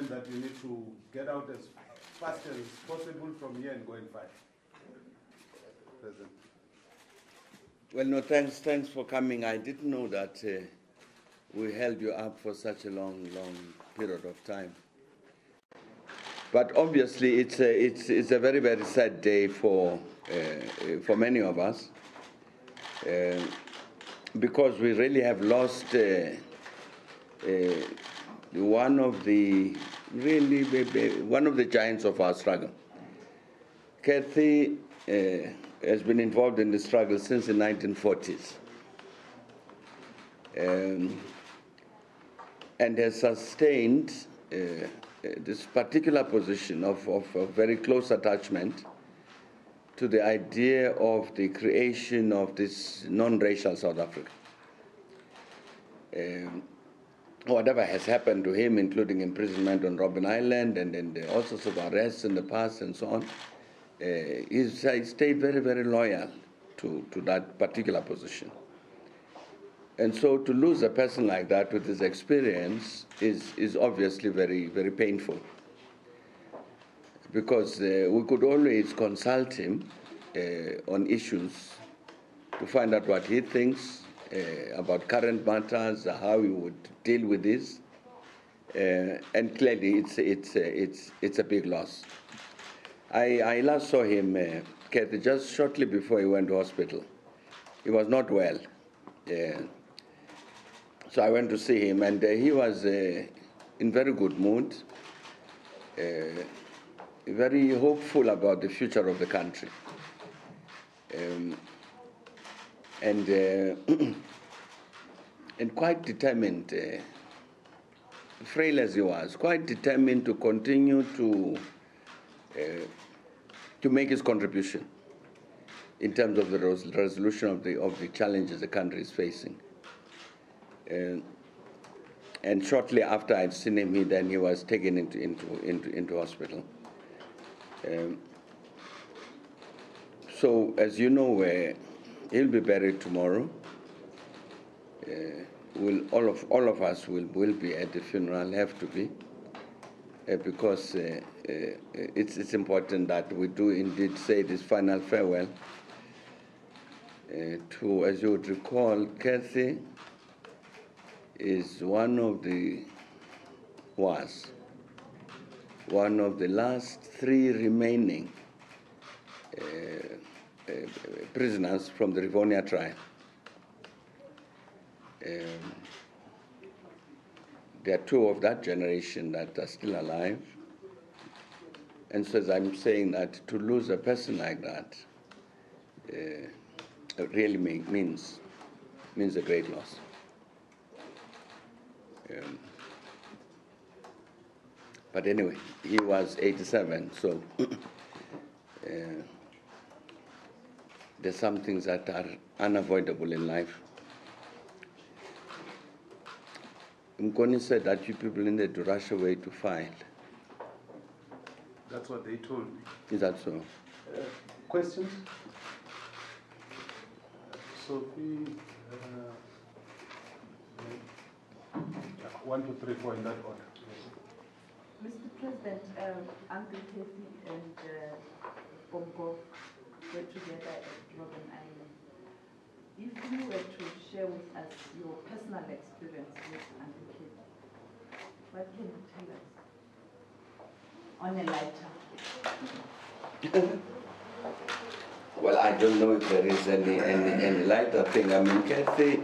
that you need to get out as fast as possible from here and go and fight? President. Well, no, thanks for coming. I didn't know that we held you up for such a long period of time. But obviously, it's a very, very sad day for many of us, because we really have lost one of the giants of our struggle. Kathy has been involved in the struggle since the 1940s, and has sustained this particular position of very close attachment to the idea of the creation of this non-racial South Africa. Whatever has happened to him, including imprisonment on Robben Island and then all sorts of arrests in the past and so on, he stayed very, very loyal to that particular position. And so to lose a person like that with his experience is obviously very, very painful, because we could always consult him on issues to find out what he thinks about current matters, how he would deal with this, and clearly it's a big loss. I last saw him, Kathy, just shortly before he went to hospital. He was not well. So I went to see him, and he was in very good mood, very hopeful about the future of the country. And quite determined, frail as he was, quite determined to continue to make his contribution in terms of the resolution of the challenges the country is facing. And shortly after I'd seen him, he was taken into hospital. So, as you know, he'll be buried tomorrow. All of us will be at the funeral, have to be, because it's important that we do indeed say this final farewell to, as you would recall, Kathy is one of the last three remaining prisoners from the Rivonia trial. There are two of that generation that are still alive. And so as I'm saying that to lose a person like that really means a great loss. But anyway, he was 87, so there's some things that are unavoidable in life. Mkoni said that you people needed to rush away to file. That's what they told me. Is that so? Questions? Sophie, 1, 2, 3, 4 in that order. Mr. President, Uncle Kathy and Bongo were together at Robben Island. If you were to share with us your personal experience with Uncle Kathy, what can you tell us on a lighter? Well, I don't know if there is any lighter thing. I mean, Kathy,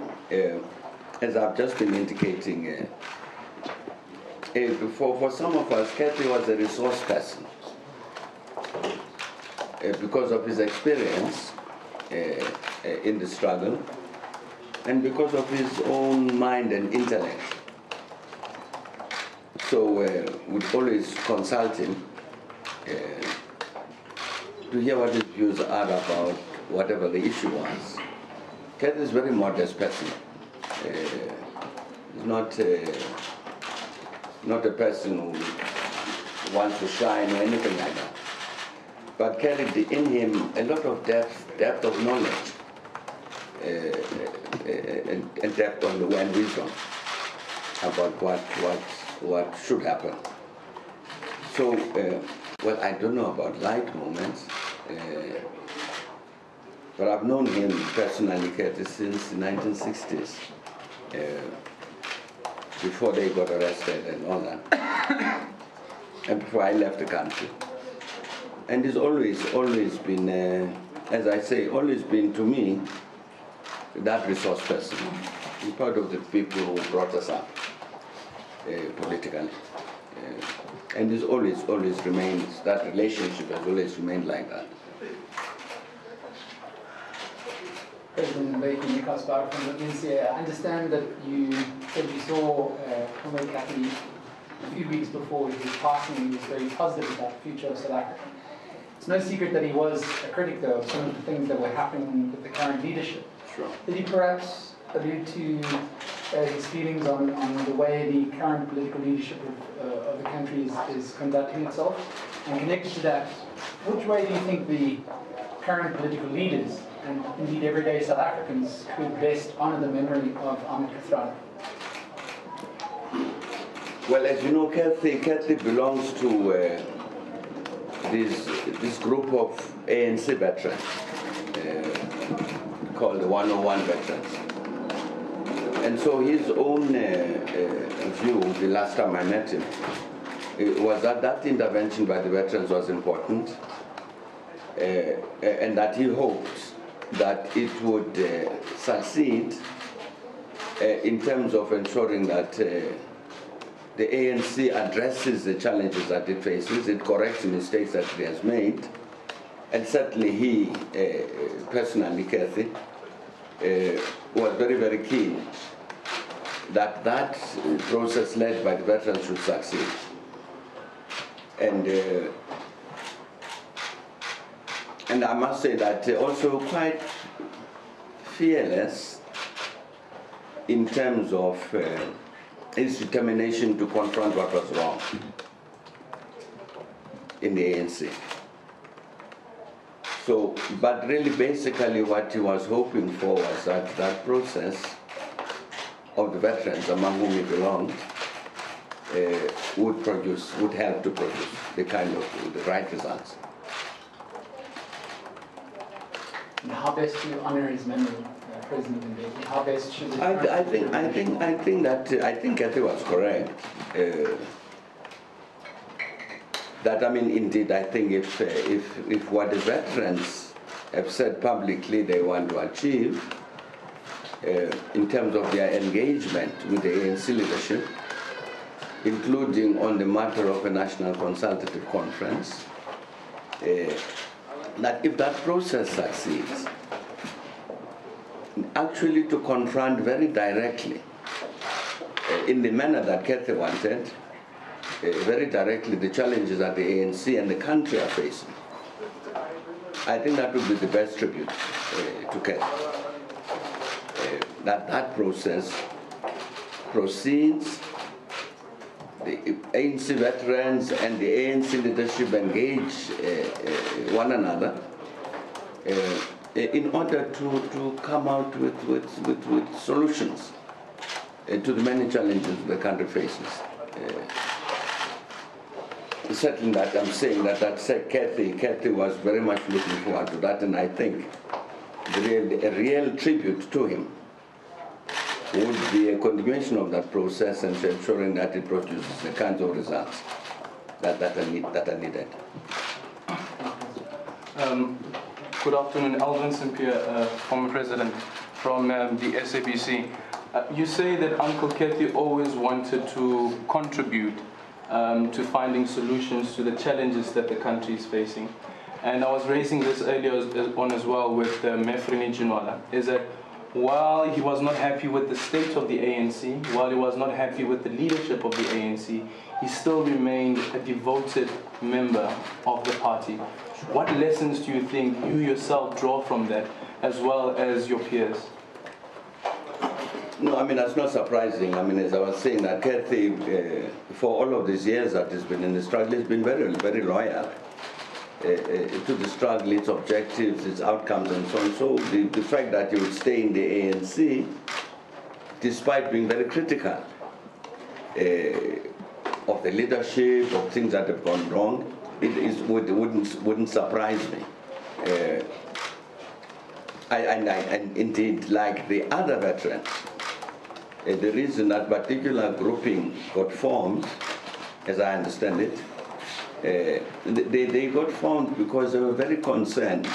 as I've just been indicating, for some of us, Kathy was a resource person because of his experience in the struggle and because of his own mind and intellect. So we'd always consult him to hear what his views are about whatever the issue was. Kathy is a very modest person. Not a person who wants to shine or anything like that, but carried in him a lot of depth of knowledge and depth on the and wisdom about what should happen. So, well, I don't know about light moments, but I've known him personally, Kathy, since the 1960s, before they got arrested and all that, and before I left the country. And he's always been, as I say, always been to me that resource person. He's part of the people who brought us up politically. And it's always remained, that relationship has always remained like that. President Mbeki, Nikasbar from the NCA, I understand that you said you saw Thabo Mbeki a few weeks before his passing. He was very positive about the future of South Africa. It's no secret that he was a critic, though, of some of the things that were happening with the current leadership. Sure. Did he perhaps allude to his feelings on the way the current political leadership of the country is conducting itself? And connected to that, which way do you think the current political leaders, and indeed everyday South Africans, could best honour the memory of Kathrada? Well, as you know, Kathy belongs to this group of ANC veterans called the 101 veterans. And so his own view, the last time I met him, was that intervention by the veterans was important, and that he hoped that it would succeed in terms of ensuring that the ANC addresses the challenges that it faces, it corrects the mistakes that it has made, and certainly he, personally, Kathy, was very, very keen that that process led by the veterans should succeed. And I must say that also quite fearless in terms of his determination to confront what was wrong in the ANC. So, but really basically what he was hoping for was that that process of the veterans, among whom he belonged, would help to produce the right results. And how best to honour his memory, President Mbeki? How best should the I think Kathy was correct. That, I mean, indeed, I think if what the veterans have said publicly they want to achieve in terms of their engagement with the ANC leadership, including on the matter of a national consultative conference, that if that process succeeds, actually to confront very directly, in the manner that Kathy wanted, very directly the challenges that the ANC and the country are facing, I think that would be the best tribute to Kathy. That process proceeds, the ANC veterans and the ANC leadership engage one another in order to come out with solutions to the many challenges the country faces. Certainly that I'm saying that Kathy was very much looking forward to that, and I think a real tribute to him would be a continuation of that process and ensuring that it produces the kinds of results that are needed. Good afternoon, Alvin St-Pierre, former president from the SABC. You say that Uncle Kathy always wanted to contribute to finding solutions to the challenges that the country is facing. And I was raising this earlier on as well with Mefrini Jinwala, is that while he was not happy with the state of the ANC, while he was not happy with the leadership of the ANC, he still remained a devoted member of the party. What lessons do you think you yourself draw from that, as well as your peers? No, I mean, that's not surprising. I mean, as I was saying, that Kathy, for all of these years that he's been in the struggle, has been very, very loyal to the struggle, its objectives, its outcomes, and so on. So the fact that he would stay in the ANC, despite being very critical, of the leadership, of things that have gone wrong, wouldn't surprise me. And indeed, like the other veterans, the reason that particular grouping got formed, as I understand it, they got formed because they were very concerned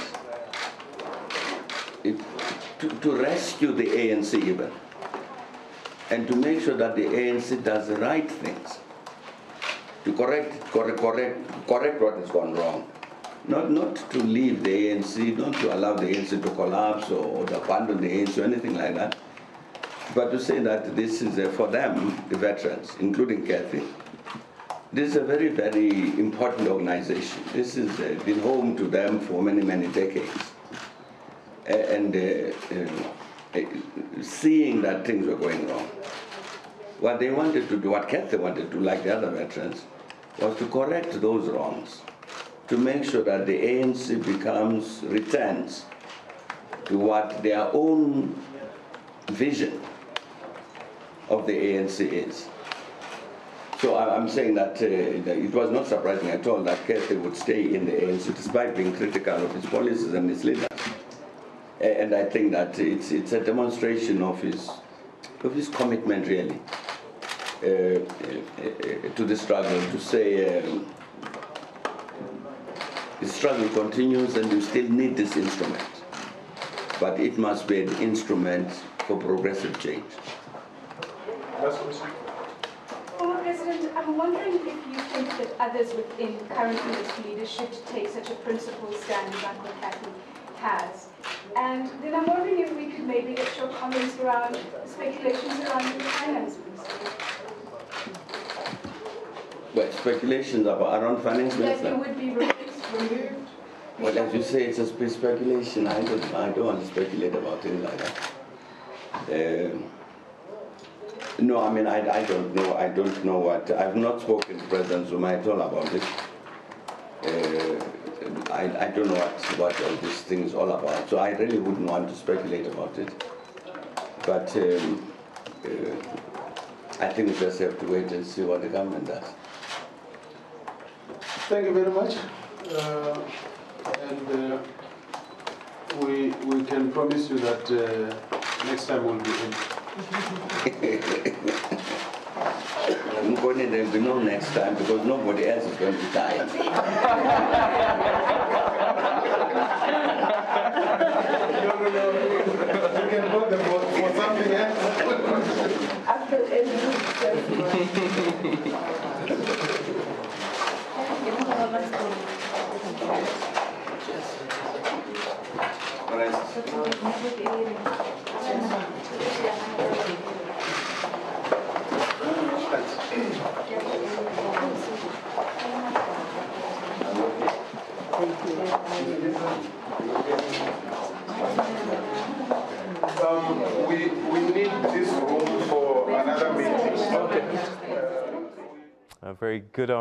to rescue the ANC even, and to make sure that the ANC does the right things, to correct what has gone wrong. Not to leave the ANC, not to allow the ANC to collapse or to abandon the ANC or anything like that, but to say that this is for them, the veterans, including Kathy, this is a very, very important organization. This has been home to them for many, many decades. And seeing that things were going wrong, what they wanted to do, what Kathy wanted to do, like the other veterans, was to correct those wrongs, to make sure that the ANC returns to what their own vision of the ANC is. So I'm saying that it was not surprising at all that Kathy would stay in the ANC despite being critical of his policies and his leaders. And I think that it's a demonstration of his commitment, really, to the struggle, to say the struggle continues and you still need this instrument, but it must be an instrument for progressive change. Former President, I'm wondering if you think that others within current leadership should take such a principled stand as Uncle Kathy has. And then I'm wondering if we could maybe get your comments around speculations around the finance minister. Well, speculations around finance minister? That you would be removed. Well, as you say, it's a speculation. I don't want to speculate about things like that. No, I mean, I don't know. I don't know what. I've not spoken to President Zuma at all about it. I don't know what all this thing is all about. So I really wouldn't want to speculate about it. But I think we just have to wait and see what the government does. Thank you very much. And we can promise you that next time we'll be in. I'm going to there will be no next time because nobody else is going to die. No. You can vote for something else. After we need this room for another meeting. Very good.